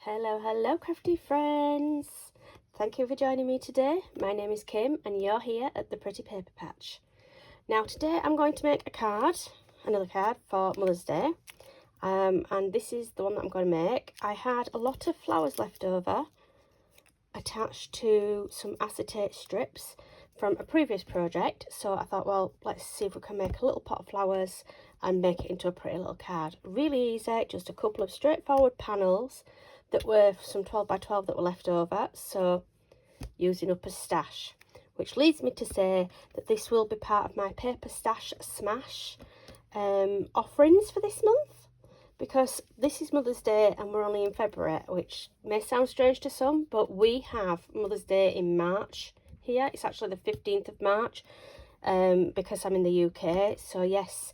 Hello crafty friends. Thank you for joining me today. My name is Kim and you're here at the Pretty Paper Patch. Now today I'm going to make a card, another card for Mother's Day, and this is the one that I'm going to make. I had a lot of flowers left over attached to some acetate strips from a previous project, so I thought, well, let's see if we can make a little pot of flowers and make it into a pretty little card. Really easy, just a couple of straightforward panels that were some 12 by 12 that were left over, so using up a stash, which leads me to say that this will be part of my paper stash smash offerings for this month, because this is Mother's Day and we're only in February, which may sound strange to some, but we have Mother's Day in March here. It's actually the 15th of March because I'm in the UK, so yes,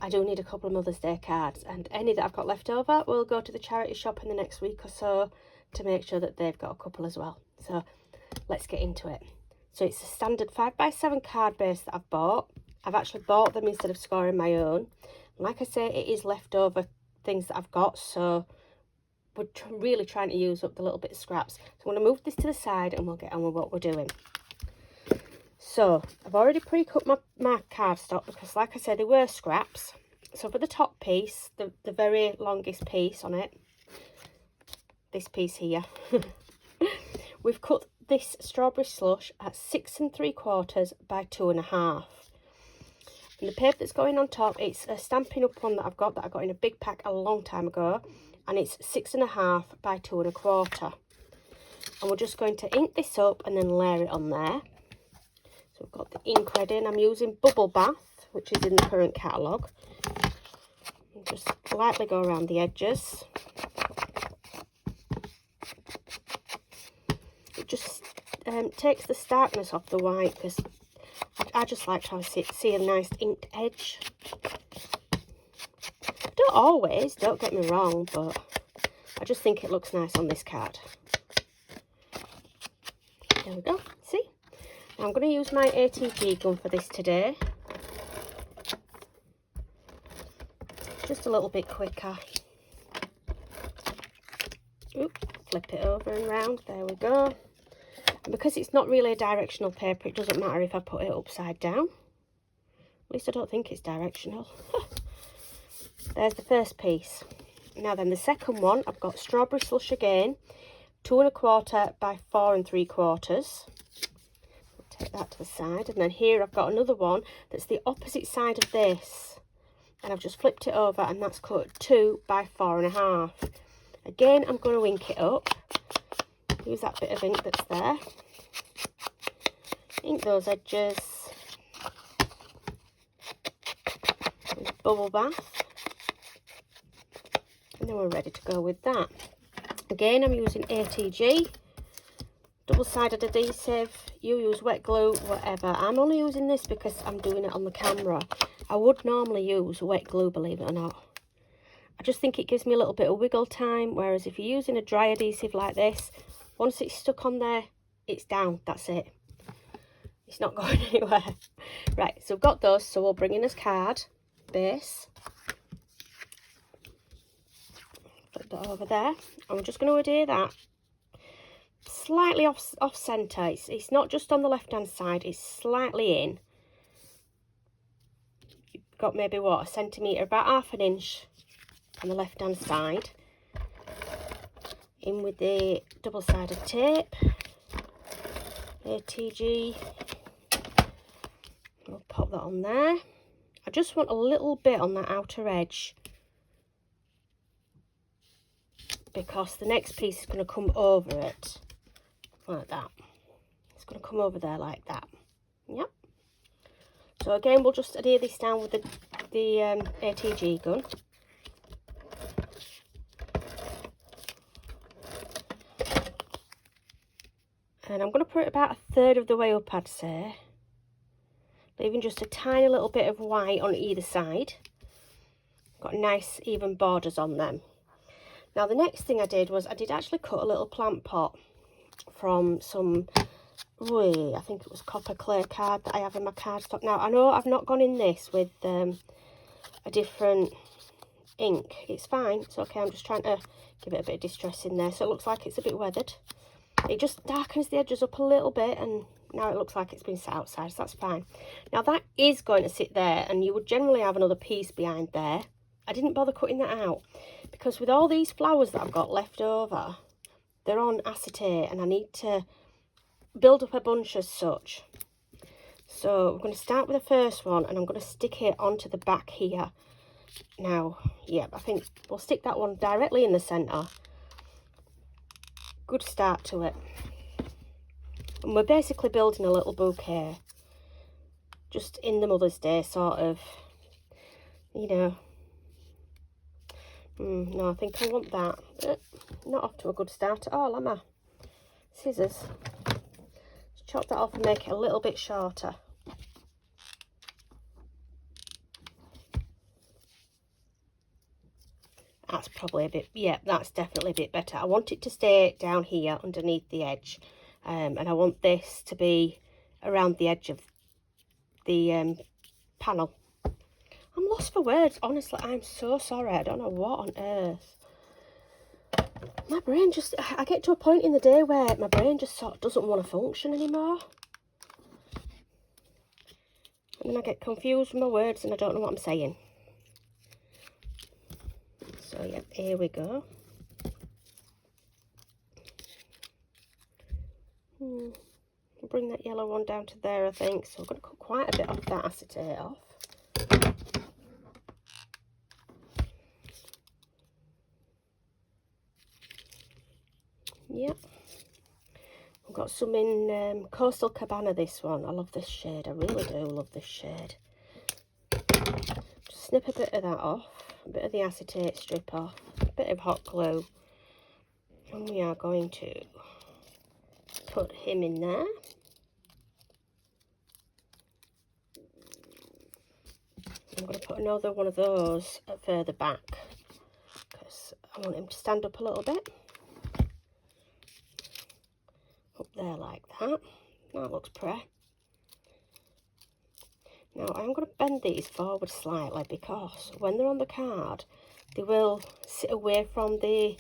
I do need a couple of Mother's Day cards, and any that I've got left over will go to the charity shop in the next week or so to make sure that they've got a couple as well. So let's get into it. So it's a standard 5 by 7 card base that I've bought. I've actually bought them instead of scoring my own. And like I say, it is leftover things that I've got, so we're really trying to use up the little bit of scraps. So I'm going to move this to the side and we'll get on with what we're doing. So I've already pre-cut my cardstock because, like I said, they were scraps. So for the top piece, the very longest piece on it, this piece here, we've cut this strawberry slush at 6 3/4 by 2.5. And the paper that's going on top, it's a Stampin' Up! One that I got in a big pack a long time ago, and it's 6.5 by 2.25. And we're just going to ink this up and then layer it on there. So we've got the ink ready, and I'm using Bubble Bath, which is in the current catalogue. Just lightly go around the edges. It just takes the starkness off the white, because I just like to see a nice inked edge. Don't always, don't get me wrong, but I just think it looks nice on this card. There we go, see? I'm going to use my ATG gun for this today. Just a little bit quicker. Oop, flip it over and round. There we go. And because it's not really a directional paper, it doesn't matter if I put it upside down. At least I don't think it's directional. There's the first piece. Now then, the second one, I've got strawberry slush again, 2.25 by 4 3/4. Take that to the side, and then here I've got another one that's the opposite side of this, and I've just flipped it over, and that's cut 2 by 4.5. Again, I'm going to ink it up. Use that bit of ink that's there. Ink those edges with Bubble Bath, and then we're ready to go with that. Again, I'm using ATG. Double-sided adhesive, you use wet glue, whatever. I'm only using this because I'm doing it on the camera. I would normally use wet glue, believe it or not. I just think it gives me a little bit of wiggle time, whereas if you're using a dry adhesive like this, once it's stuck on there, it's down, that's it. It's not going anywhere. Right, so we've got those, so we'll bring in this card base. Put that over there, and we're just going to adhere that slightly off centre. It's not just on the left hand side, it's slightly in. You've got maybe what, a centimetre, about half an inch on the left hand side. In with the double-sided tape, ATG. We'll pop that on there. I just want a little bit on that outer edge, because the next piece is going to come over it like that. It's going to come over there like that. Yep. So again, we'll just adhere this down with the ATG gun. And I'm going to put it about 1/3 of the way up, I'd say, leaving just a tiny little bit of white on either side. Got nice even borders on them. Now the next thing I did was I did actually cut a little plant pot from some, I think it was copper clay card that I have in my cardstock. Now I know I've not gone in this with a different ink. It's fine, it's okay. I'm just trying to give it a bit of distress in there so it looks like it's a bit weathered. It just darkens the edges up a little bit, and now it looks like it's been set outside, so that's fine. Now that is going to sit there, and you would generally have another piece behind there. I didn't bother cutting that out because with all these flowers that I've got left over, they're on acetate and I need to build up a bunch as such. So we're going to start with the first one, and I'm going to stick it onto the back here. Now, yeah, I think we'll stick that one directly in the centre. Good start to it. And we're basically building a little bouquet. Just in the Mother's Day sort of, you know. No, I think I want that. Not off to a good start at all, am I? Scissors. Just chop that off and make it a little bit shorter. That's probably a bit, yeah, that's definitely a bit better. I want it to stay down here underneath the edge. And I want this to be around the edge of the panel. I'm lost for words, honestly. I'm so sorry. I don't know what on earth. My brain just, I get to a point in the day where my brain just sort of doesn't want to function anymore. And then I get confused with my words and I don't know what I'm saying. So yeah, here we go. I'll bring that yellow one down to there, I think. So I'm going to cut quite a bit off that acetate off. Yep. I've got some in Coastal Cabana, this one. I love this shade. I really do love this shade. Just snip a bit of that off. A bit of the acetate strip off. A bit of hot glue. And we are going to put him in there. I'm going to put another one of those further back because I want him to stand up a little bit. Up there like that. That looks pretty. Now I'm going to bend these forward slightly because when they're on the card, they will sit away from the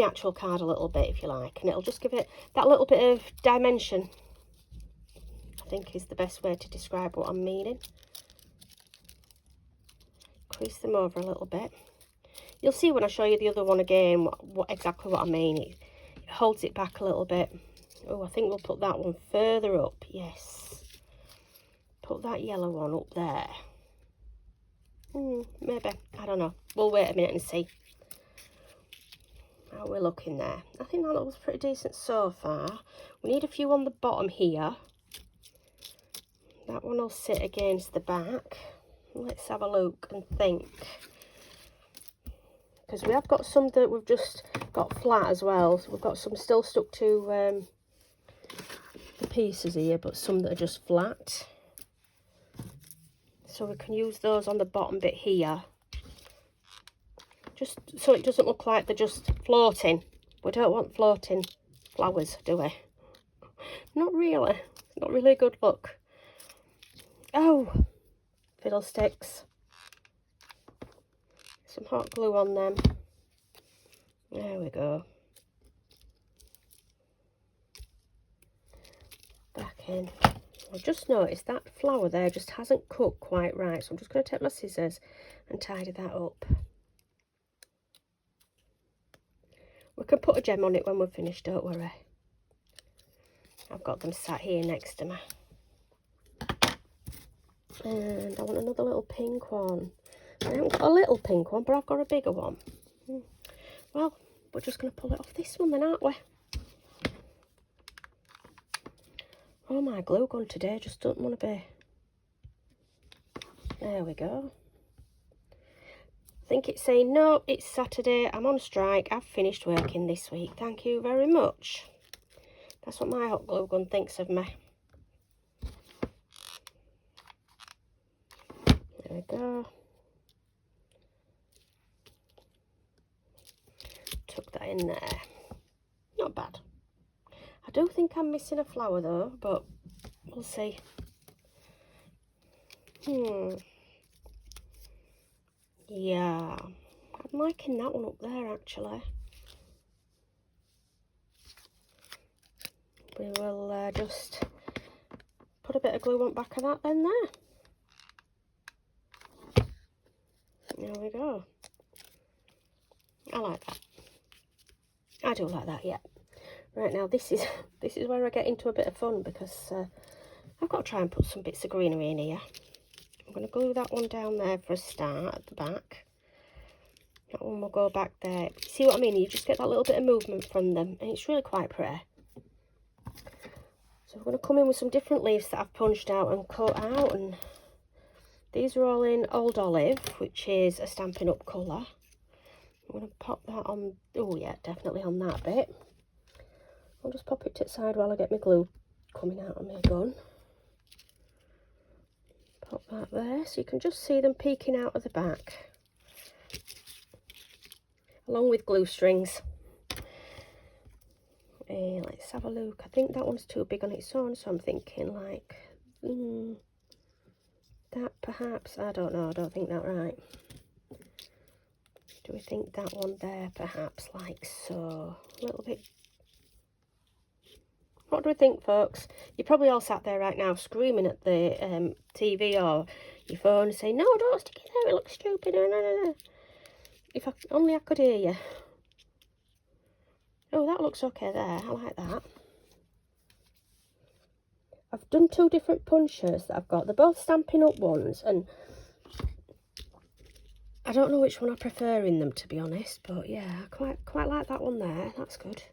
actual card a little bit, if you like, and it'll just give it that little bit of dimension. I think is the best way to describe what I'm meaning. Crease them over a little bit. You'll see when I show you the other one again exactly what I mean. It holds it back a little bit. Oh, I think we'll put that one further up. Yes. Put that yellow one up there. Maybe. I don't know. We'll wait a minute and see how we're looking there. I think that looks pretty decent so far. We need a few on the bottom here. That one will sit against the back. Let's have a look and think. Because we have got some that we've just got flat as well. So we've got some still stuck to the pieces here, but some that are just flat. So we can use those on the bottom bit here. Just so it doesn't look like they're just floating. We don't want floating flowers, do we? Not really. Not really a good look. Oh, fiddlesticks. Some hot glue on them. There we go. Back in. I just noticed that flower there just hasn't cut quite right, so I'm just going to take my scissors and tidy that up. We can put a gem on it when we're finished, don't worry. I've got them sat here next to me. And I want another little pink one. I haven't got a little pink one, but I've got a bigger one. Well, we're just going to pull it off this one then, aren't we? Oh, my glue gun today just doesn't want to be. There we go. I think it's saying, no, it's Saturday, I'm on strike, I've finished working this week, thank you very much. That's what my hot glue gun thinks of me. There we go. Tuck that in there. Not bad. I do think I'm missing a flower though, but we'll see. Yeah, I'm liking that one up there actually. We will just put a bit of glue on the back of that then there. There we go. I like that. I do like that, yeah. Right, now this is where I get into a bit of fun, because I've got to try and put some bits of greenery in here. I'm going to glue that one down there for a start at the back. That one will go back there. See what I mean? You just get that little bit of movement from them, and it's really quite pretty. So we're going to come in with some different leaves that I've punched out and cut out, and these are all in Old Olive, which is a Stampin' Up colour. I'm going to pop that on, oh yeah, definitely on that bit. I'll just pop it to the side while I get my glue coming out of my gun. Pop that there, so you can just see them peeking out of the back, along with glue strings. Let's have a look. I think that one's too big on its own, so I'm thinking like that perhaps. I don't know, I don't think that right. Do we think that one there perhaps, like so? A little bit. What do we think, folks? You're probably all sat there right now screaming at the TV or your phone saying, no, don't stick it there, it looks stupid. No, no, no, no. If only I could hear you. Oh, that looks okay there. I like that. I've done two different punches that I've got. They're both Stampin' Up ones, and I don't know which one I prefer in them, to be honest. But yeah, I quite like that one there. That's good.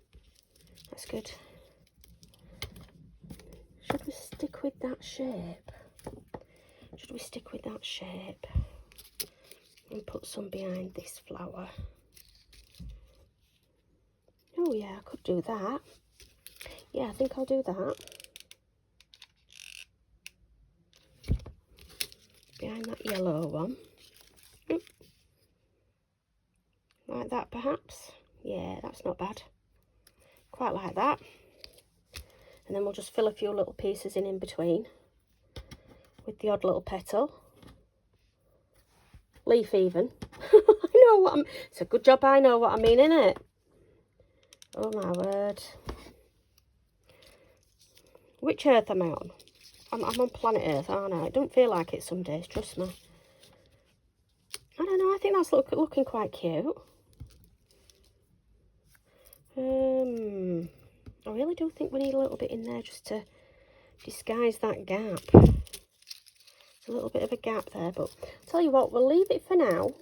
That's good. Should we stick with that shape? Should we stick with that shape and put some behind this flower? Oh yeah, I could do that. Yeah, I think I'll do that. Behind that yellow one. Like that perhaps. Yeah, that's not bad. Quite like that. And then we'll just fill a few little pieces in between with the odd little petal. Leaf even. I know what I'm... It's a good job I know what I mean, innit? Oh my word. Which earth am I on? I'm on planet Earth, aren't I? It don't feel like it some days, trust me. I don't know, I think that's looking quite cute. I really do think we need a little bit in there just to disguise that gap. There's a little bit of a gap there, but I'll tell you what, we'll leave it for now.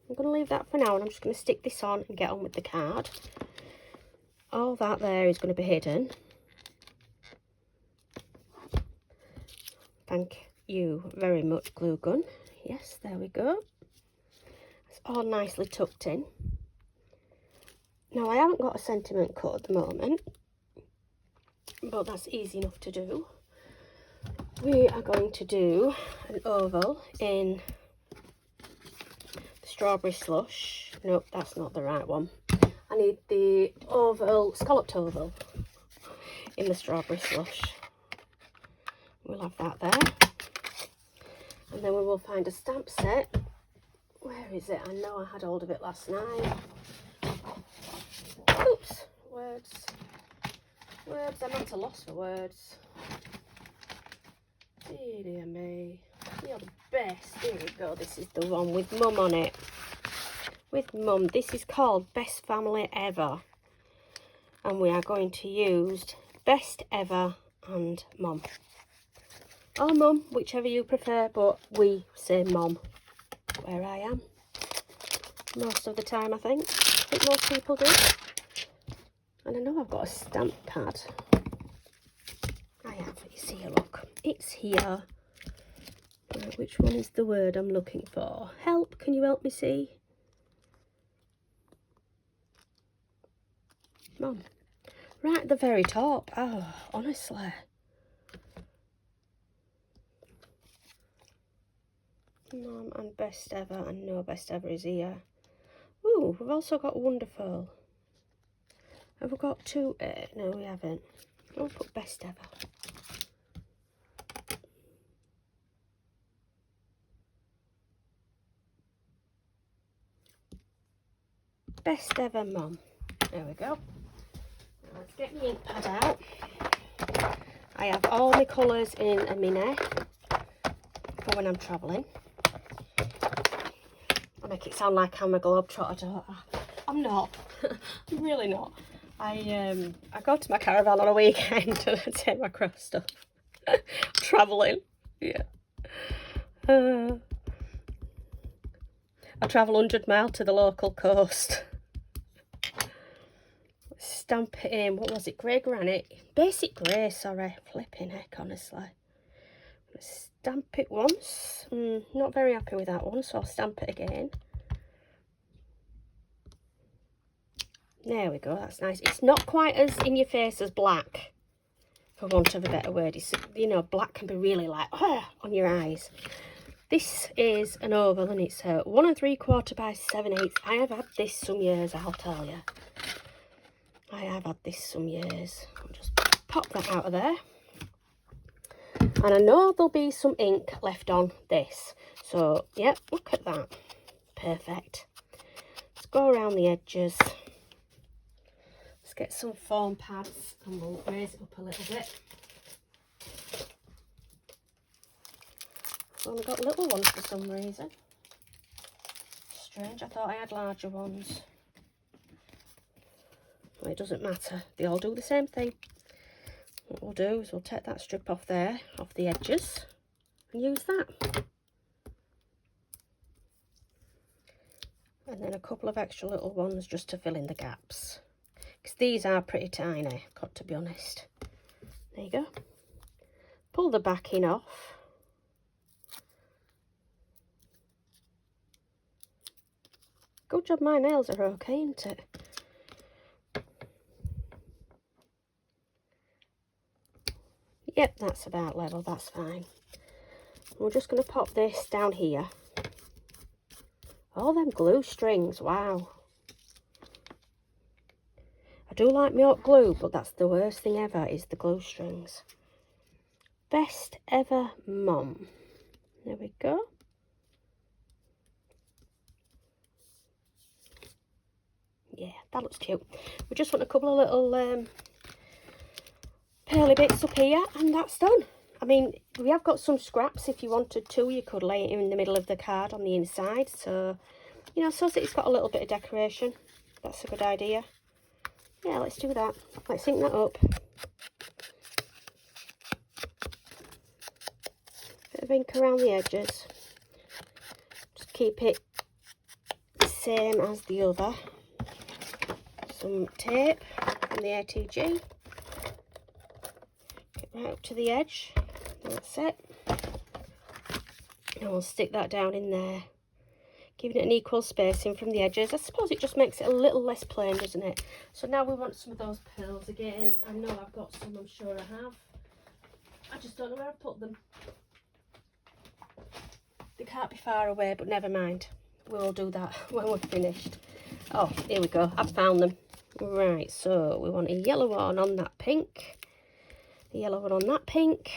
I'm going to leave that for now, and I'm just going to stick this on and get on with the card. All that there is going to be hidden. Thank you very much, glue gun. Yes, there we go. It's all nicely tucked in. Now, I haven't got a sentiment cut at the moment, but that's easy enough to do. We are going to do an oval in the strawberry slush. Nope, that's not the right one. I need the oval, scalloped oval in the strawberry slush. We'll have that there. And then we will find a stamp set. Where is it? I know I had hold of it last night. Oops, words. I'm at a loss for words. Dear me. You're the best. Here we go. This is the one with Mum on it. With Mum. This is called Best Family Ever. And we are going to use Best Ever and Mum. Or Mum, whichever you prefer, but we say Mum where I am. Most of the time, I think most people do. And I know I've got a stamp pad. I have. It's here, look. It's here. Right, which one is the word I'm looking for? Help, can you help me see? Mum. Right at the very top. Oh, honestly. Mum and Best Ever, and no Best Ever is here. Ooh, we've also got Wonderful. Have we got two? No, we haven't. I'll put Best Ever. Best ever mum. There we go. Now let's get my ink pad out. I have all my colours in a mini for when I'm travelling. I make it sound like I'm a globetrotter, don't I? I'm not. I'm really not. I go to my caravan on a weekend and I take my craft stuff. Travelling. Yeah. I travel 100 miles to the local coast. Stamp it in. What was it? Grey granite. Basic grey, sorry. Flipping heck, honestly. Stamp it once. Not very happy with that one, so I'll stamp it again. There we go, that's nice. It's not quite as in your face as black, for want of a better word. It's, you know, black can be really like, on your eyes. This is an oval and it's 1 3/4 by 7/8. I have had this some years, I'll tell you. I have had this some years. I'll just pop that out of there. And I know there'll be some ink left on this. So, yep, look at that. Perfect. Let's go around the edges. Let's get some foam pads and we'll raise it up a little bit. I've only got little ones for some reason. Strange, I thought I had larger ones. Well, it doesn't matter, they all do the same thing. What we'll do is we'll take that strip off there, off the edges, and use that. And then a couple of extra little ones just to fill in the gaps. Because these are pretty tiny, got to be honest. There you go. Pull the backing off. Good job my nails are okay, isn't it? Yep, that's about level, that's fine. We're just going to pop this down here. All them glue strings, wow. I do like my hot glue, but that's the worst thing ever, is the glue strings. Best ever mum. There we go. Yeah, that looks cute. We just want a couple of little pearly bits up here and that's done. I mean, we have got some scraps. If you wanted to, you could lay it in the middle of the card on the inside. So, you know, so that it's got a little bit of decoration. That's a good idea. Yeah, let's do that. Let's ink that up. Bit of ink around the edges. Just keep it the same as the other. Some tape from the ATG. Get right up to the edge. That's it. And we'll stick that down in there. Giving it an equal spacing from the edges. I suppose it just makes it a little less plain, doesn't it? So now we want some of those pearls again. I know I've got some, I'm sure I have. I just don't know where I've put them. They can't be far away, but never mind. We'll do that when we're finished. Oh, here we go. I've found them. Right, so we want a yellow one on that pink. A yellow one on that pink.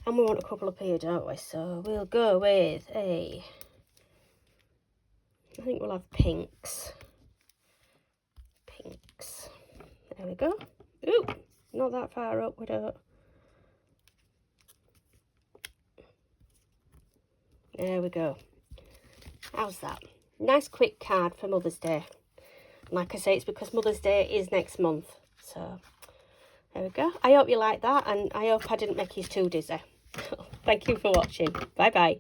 And we want a couple up here, don't we? So we'll go with a... I think we'll have pinks. Pinks. There we go. Ooh, not that far up, we don't. There we go. How's that? Nice quick card for Mother's Day. And like I say, it's because Mother's Day is next month. So, there we go. I hope you like that, and I hope I didn't make you too dizzy. Thank you for watching. Bye-bye.